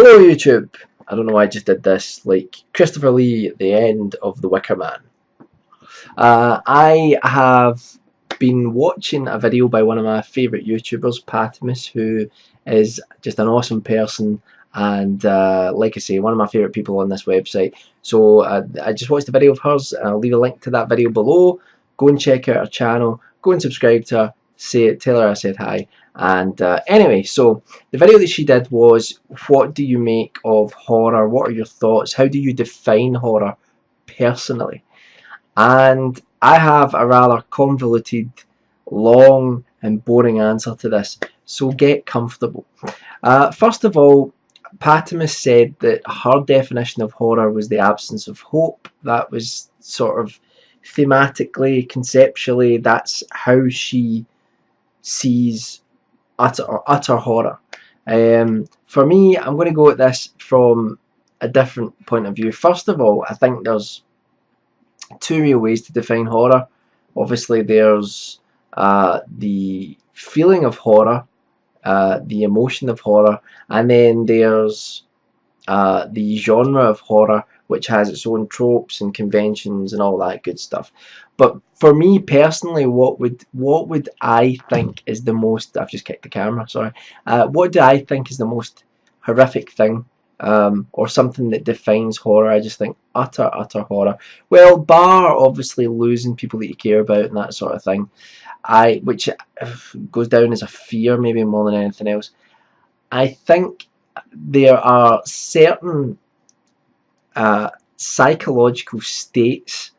Hello YouTube! I don't know why I just did this, like Christopher Lee at the end of The Wicker Man. I have been watching a video by one of my favourite YouTubers, Patimus, who is just an awesome person and like I say, one of my favourite people on this website. So I just watched a video of hers and I'll leave a link to that video below. Go and check out her channel, go and subscribe to her, tell her I said hi. And anyway, so the video that she did was, what do you make of horror? What are your thoughts? How do you define horror personally? And I have a rather convoluted, long and boring answer to this, so get comfortable. First of all, Patimus said that her definition of horror was the absence of hope. That was sort of thematically, conceptually, that's how she sees utter horror. For me, I'm going to go at this from a different point of view. First of all, I think there's two real ways to define horror. Obviously, there's the feeling of horror, the emotion of horror, and then there's the genre of horror, which has its own tropes and conventions and all that good stuff. But for me personally, what would I think is the most? I've just kicked the camera. Sorry. What do I think is the most horrific thing, or something that defines horror? I just think utter horror. Well, bar obviously losing people that you care about and that sort of thing. Which goes down as a fear maybe more than anything else. I think there are certain psychological states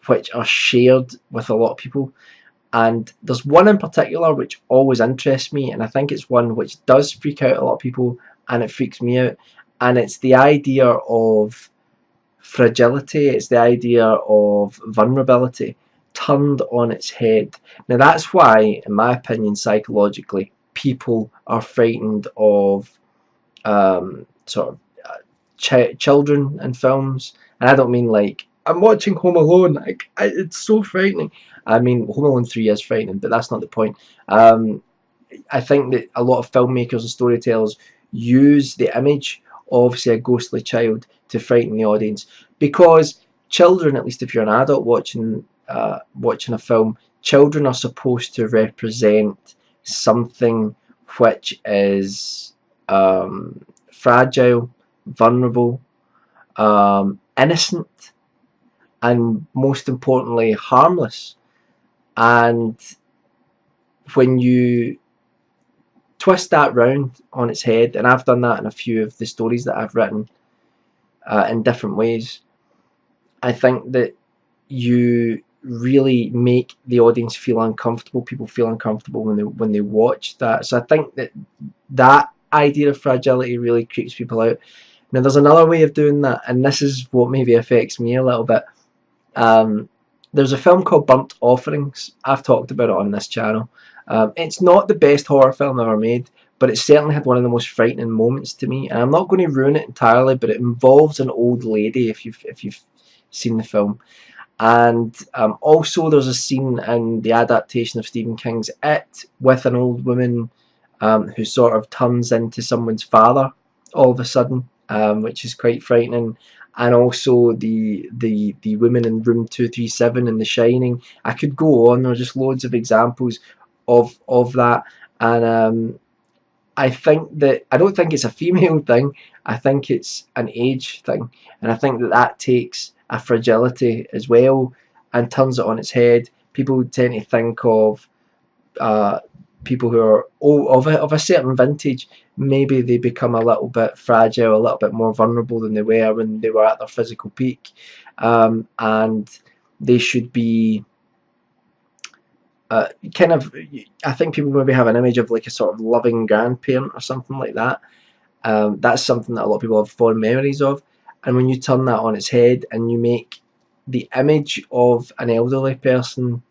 which are shared with a lot of people, and there's one in particular which always interests me, and I think it's one which does freak out a lot of people, and it freaks me out, and it's the idea of fragility, it's the idea of vulnerability turned on its head. Now that's why, in my opinion, psychologically, people are frightened of sort of children in films, and I don't mean like I'm watching Home Alone. It's so frightening. I mean, Home Alone 3 is frightening, but that's not the point. I think that a lot of filmmakers and storytellers use the image of, say, a ghostly child to frighten the audience, because children, at least if you're an adult watching a film, children are supposed to represent something which is fragile, vulnerable, innocent, and most importantly harmless. And when you twist that round on its head, and I've done that in a few of the stories that I've written in different ways, I think that you really make the audience feel uncomfortable. People feel uncomfortable when they watch that. So I think that idea of fragility really creeps people out. Now there's another way of doing that, and this is what maybe affects me a little bit. There's a film called Burnt Offerings. I've talked about it on this channel. It's not the best horror film ever made, but it certainly had one of the most frightening moments to me. And I'm not going to ruin it entirely, but it involves an old lady, if you've seen the film. And also there's a scene in the adaptation of Stephen King's It with an old woman who sort of turns into someone's father all of a sudden, which is quite frightening. And also the women in Room 237 in The Shining. I could go on. There are just loads of examples of that. And I don't think it's a female thing. I think it's an age thing, and I think that takes a fragility as well and turns it on its head. People tend to think of people who are of a certain vintage. Maybe they become a little bit fragile, a little bit more vulnerable than they were when they were at their physical peak, and they should be kind of, I think people maybe have an image of like a sort of loving grandparent or something like that. That's something that a lot of people have fond memories of, and when you turn that on its head and you make the image of an elderly person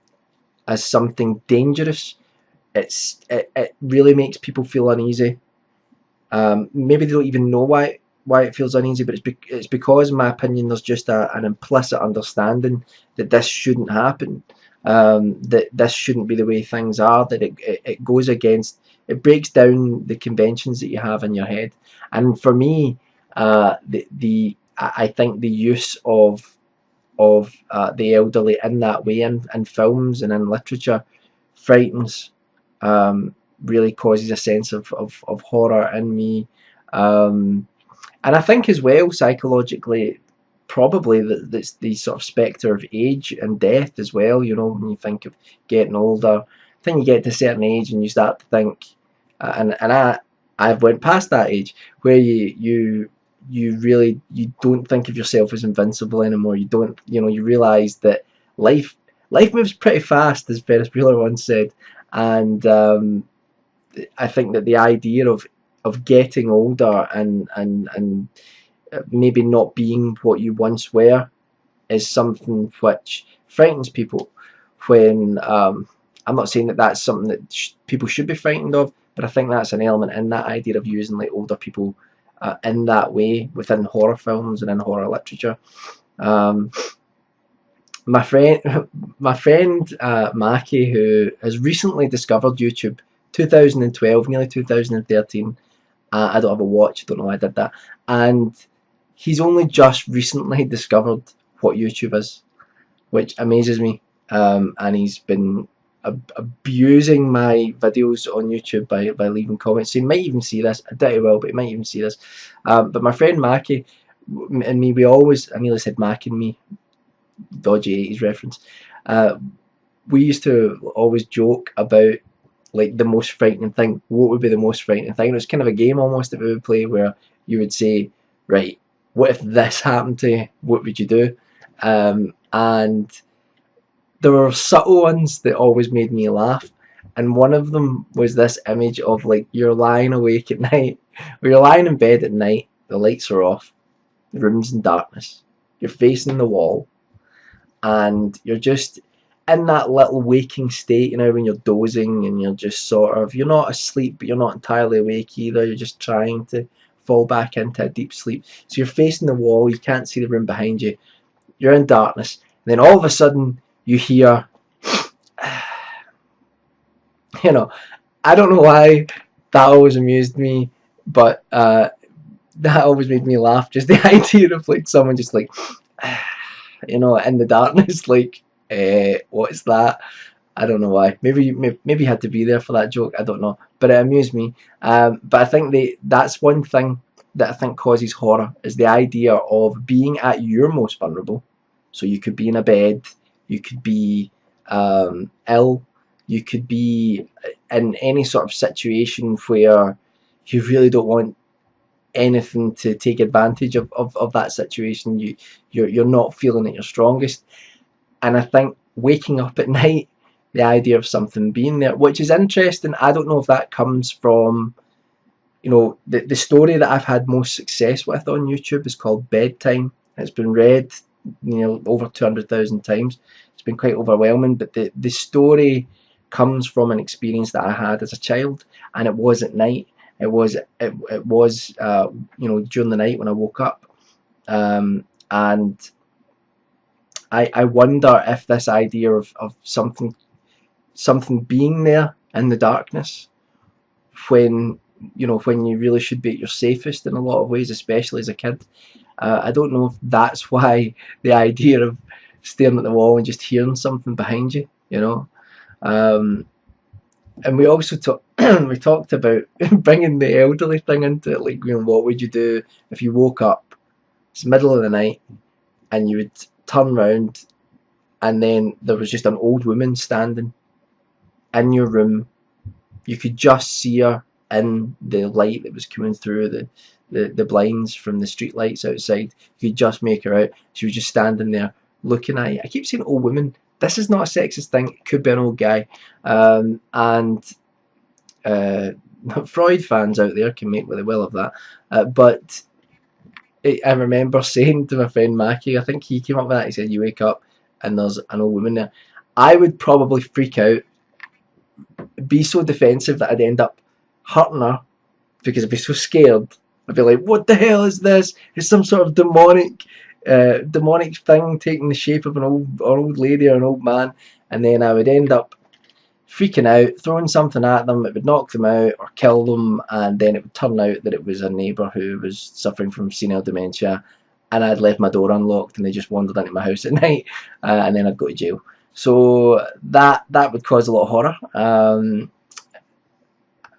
as something dangerous, it really makes people feel uneasy. Maybe they don't even know why it feels uneasy, but it's because, in my opinion, there's just an implicit understanding that this shouldn't happen, that this shouldn't be the way things are, that it goes against it breaks down the conventions that you have in your head. And for me, I think the use of the elderly in that way in films and in literature frightens, really causes a sense of horror in me. And I think as well, psychologically, probably that's the sort of spectre of age and death as well. You know, when you think of getting older, I think you get to a certain age and you start to think, and I've went past that age where you really, you don't think of yourself as invincible anymore. You don't, you know, you realise that life moves pretty fast, as Ferris Bueller once said, and I think that the idea of getting older and maybe not being what you once were is something which frightens people. When I'm not saying that that's something that people should be frightened of, but I think that's an element in that idea of using like older people in that way within horror films and in horror literature. Um, my friend Mackie, who has recently discovered YouTube, 2012, nearly 2013. I don't have a watch, don't know why I did that. And he's only just recently discovered what YouTube is, which amazes me. And he's been abusing my videos on YouTube by leaving comments. So he might even see this. I doubt he will, but he might even see this. But my friend Mackie and me, I nearly said Mac and me, dodgy 80s reference. We used to always joke about like the most frightening thing. What would be the most frightening thing? It was kind of a game almost that we would play where you would say, right, what if this happened to you? What would you do? And there were subtle ones that always made me laugh. And one of them was this image of like you're lying awake at night, or you're lying in bed at night, the lights are off, the room's in darkness, you're facing the wall, and you're just in that little waking state, you know, when you're dozing and you're just sort of, you're not asleep, but you're not entirely awake either. You're just trying to fall back into a deep sleep. So you're facing the wall, you can't see the room behind you, you're in darkness, and then all of a sudden you hear, you know, I don't know why that always amused me, but that always made me laugh. Just the idea of like someone just like, you know, in the darkness, like, what is that? I don't know why. Maybe you had to be there for that joke. I don't know, but it amused me. But I think that's one thing that I think causes horror, is the idea of being at your most vulnerable. So you could be in a bed, you could be ill, you could be in any sort of situation where you really don't want anything to take advantage of that situation. You're not feeling at your strongest. And I think waking up at night, the idea of something being there, which is interesting. I don't know if that comes from, you know, the story that I've had most success with on YouTube is called Bedtime. It's been read, you know, over 200,000 times. It's been quite overwhelming, but the story comes from an experience that I had as a child, and it was at night. It was you know, during the night when I woke up, and I wonder if this idea of something being there in the darkness when, you know, when you really should be at your safest in a lot of ways, especially as a kid. I don't know if that's why the idea of staring at the wall and just hearing something behind you, you know. And we also we talked about bringing the elderly thing into it, like, you know, what would you do if you woke up, it's the middle of the night, and you would turn round and then there was just an old woman standing in your room. You could just see her in the light that was coming through the blinds from the street lights outside. You could just make her out. She was just standing there looking at you. I keep saying old woman. This is not a sexist thing. It could be an old guy. And Freud fans out there can make what they will of that. But I remember saying to my friend Mackie, I think he came up with that, he said, you wake up and there's an old woman there. I would probably freak out, be so defensive that I'd end up hurting her because I'd be so scared. I'd be like, what the hell is this? It's some sort of demonic thing taking the shape of an old lady or an old man, and then I would end up freaking out, throwing something at them, it would knock them out or kill them, and then it would turn out that it was a neighbour who was suffering from senile dementia, and I'd left my door unlocked and they just wandered into my house at night, and then I'd go to jail. So that would cause a lot of horror.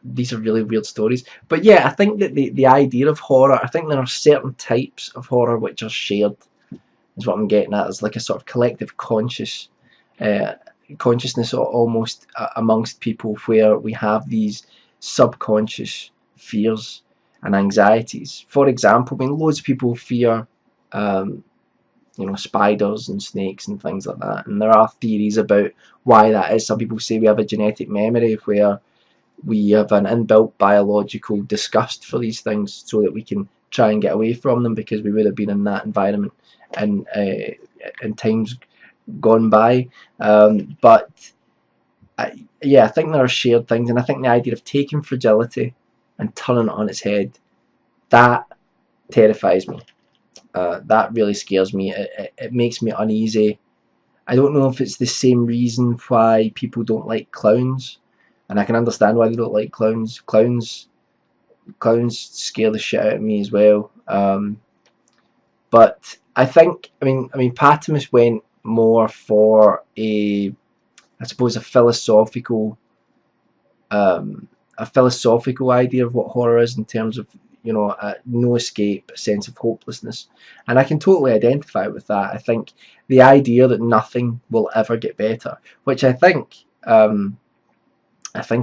These are really weird stories. But yeah, I think that the idea of horror, I think there are certain types of horror which are shared, is what I'm getting at. It's like a sort of collective consciousness almost amongst people, where we have these subconscious fears and anxieties. For example, I mean, loads of people fear spiders and snakes and things like that, and there are theories about why that is. Some people say we have a genetic memory where we have an inbuilt biological disgust for these things, so that we can try and get away from them because we would have been in that environment in times gone by. But yeah, I think there are shared things, and I think the idea of taking fragility and turning it on its head, that terrifies me. That really scares me. It makes me uneasy. I don't know if it's the same reason why people don't like clowns, and I can understand why they don't like clowns. Clowns scare the shit out of me as well. But I think, I mean, Patimus went more for I suppose, a philosophical idea of what horror is, in terms of, no escape, a sense of hopelessness, and I can totally identify with that. I think the idea that nothing will ever get better, which I think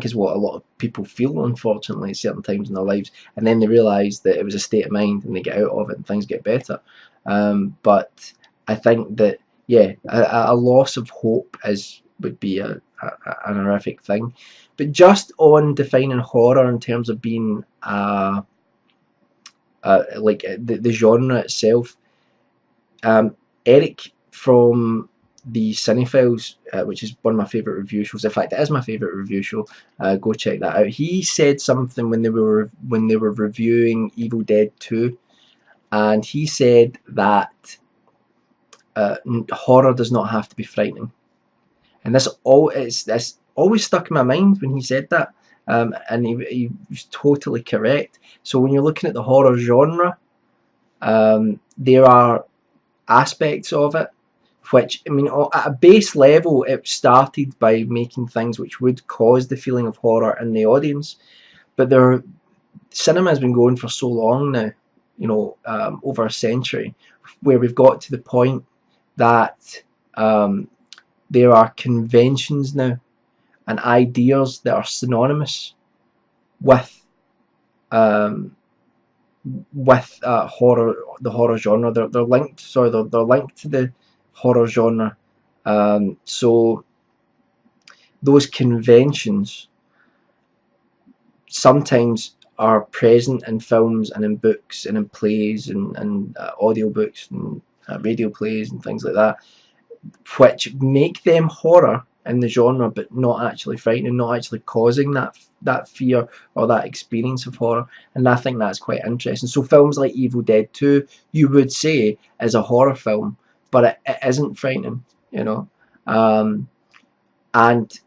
is what a lot of people feel, unfortunately, at certain times in their lives, and then they realise that it was a state of mind and they get out of it and things get better. But I think that, yeah, a loss of hope would be an horrific thing. But just on defining horror in terms of being like the genre itself, Eric from the Cinephiles, which is one of my favourite review shows. In fact, it is my favourite review show. Go check that out. He said something when they were reviewing Evil Dead 2, and he said that horror does not have to be frightening, and this always stuck in my mind when he said that. And he was totally correct. So when you're looking at the horror genre, there are aspects of it which, I mean, at a base level, it started by making things which would cause the feeling of horror in the audience. But cinema has been going for so long now, over a century, where we've got to the point that there are conventions now and ideas that are synonymous with horror, the horror genre. They're linked. Sorry, they're linked to the horror genre. So those conventions sometimes are present in films and in books and in plays and audio books and radio plays and things like that, which make them horror in the genre, but not actually frightening, not actually causing that fear or that experience of horror. And I think that's quite interesting. So films like Evil Dead 2, you would say, is a horror film, but it isn't frightening, and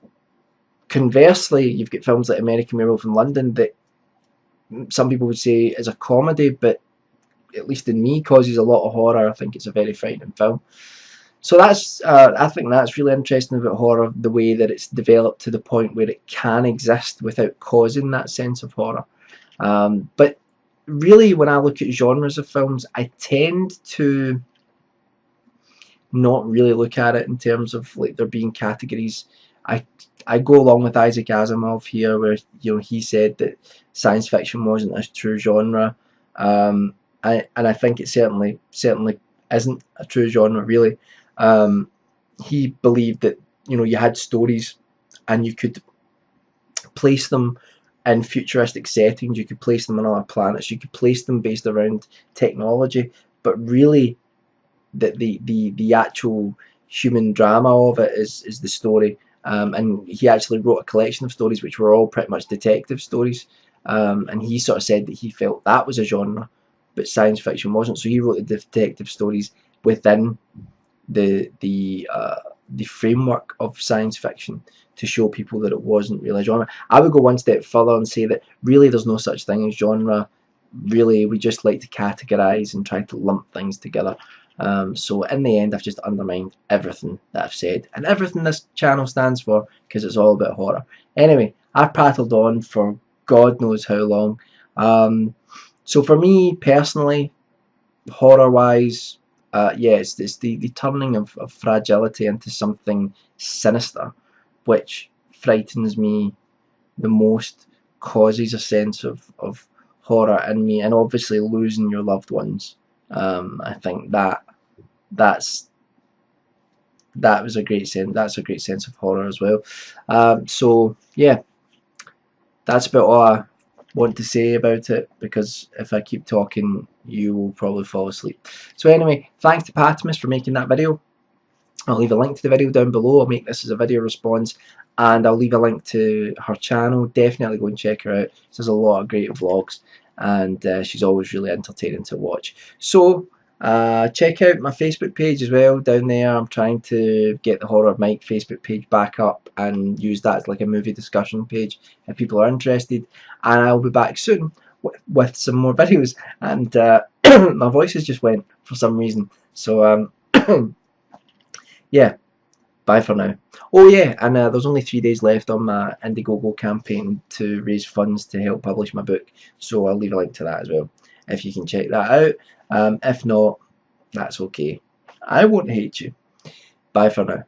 conversely, you've got films like American Werewolf in London that some people would say is a comedy, but at least in me, causes a lot of horror. I think it's a very frightening film. So that's I think that's really interesting about horror, the way that it's developed to the point where it can exist without causing that sense of horror. But really, when I look at genres of films, I tend to not really look at it in terms of like there being categories. I go along with Isaac Asimov here, where he said that science fiction wasn't a true genre, and I think it certainly isn't a true genre, really. He believed that you had stories and you could place them in futuristic settings, you could place them on other planets, you could place them based around technology, but really the actual human drama of it is the story. And he actually wrote a collection of stories which were all pretty much detective stories, and he sort of said that he felt that was a genre, but science fiction wasn't. So he wrote the detective stories within the the framework of science fiction to show people that it wasn't really a genre. I would go one step further and say that really there's no such thing as genre. Really, we just like to categorise and try to lump things together. So in the end, I've just undermined everything that I've said and everything this channel stands for, because it's all about horror. Anyway, I've prattled on for God knows how long. So for me personally, horror-wise, yeah, it's the turning of fragility into something sinister, which frightens me the most, causes a sense of horror in me, and obviously losing your loved ones. I think that was a great sense. That's a great sense of horror as well. So yeah, that's about all I want to say about it, because if I keep talking you will probably fall asleep. So anyway, thanks to Patimus for making that video. I'll leave a link to the video down below. I'll make this as a video response, and I'll leave a link to her channel. Definitely go and check her out. She does a lot of great vlogs, and she's always really entertaining to watch. So check out my Facebook page as well down there. I'm trying to get the Horror Mike Facebook page back up and use that as like a movie discussion page if people are interested. And I'll be back soon with some more videos. And my voice has just went for some reason. So yeah, bye for now. Oh yeah, and there's only 3 days left on my Indiegogo campaign to raise funds to help publish my book. So I'll leave a link to that as well, if you can check that out. If not, that's okay. I won't hate you. Bye for now.